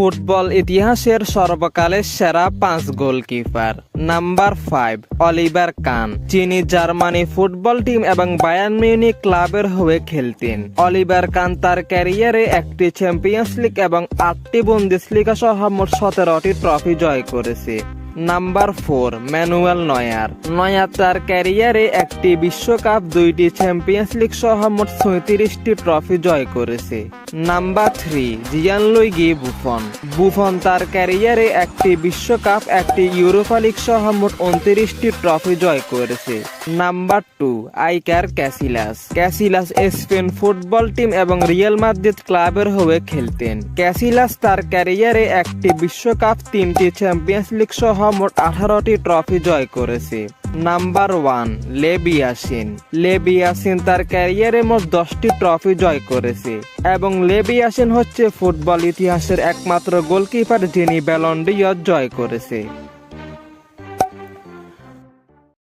Football ইতিহাসের সর্বকালের সেরা 5 গোলকিপার। নাম্বার 5, অলিভার কান, যিনি জার্মানি ফুটবল টিম এবং বায়ার্ন মিউনিখ ক্লাবের হয়ে খেলতেন। অলিভার কান তার ক্যারিয়ারে একটি চ্যাম্পিয়ন্স লিগ এবং 8টি বুন্দেসলিগা সহ মোট 17টি ট্রফি জয় করেছে। Number 4, Manuel নয়ার। নয়ার তার ক্যারিয়ারে একটি বিশ্বকাপ, 2টি চ্যাম্পিয়ন্স লিগ সহ মোট 37টি ট্রফি জয় করেছে। Number 3, Gianluigi Buffon. বুফন তার ক্যারিয়ারে একটি বিশ্বকাপ, একটি ইউরোপা লিগ সহ মোট 29টি ট্রফি জয় করেছে। নাম্বার 2, আইকার ক্যাসিলাস। ক্যাসিলাস স্পেন ফুটবল টিম এবং রিয়াল মাদ্রিদ ক্লাবের হয়ে খেলতেন। ক্যাসিলাস তার ক্যারিয়ারে একটি বিশ্বকাপ, 3টি চ্যাম্পিয়ন্স লিগ সহ মোট 18টি ট্রফি জয় করেছে। নাম্বার 1, লেবি ইয়াসিন। লেবি ইয়াসিন তার ক্যারিয়ারে মোট 10টি ট্রফি জয় করেছে এবং লেবি ইয়াসিন হচ্ছে ফুটবল ইতিহাসের একমাত্র গোলকিপার যিনি ব্যালন ডি'অর জয় করেছে।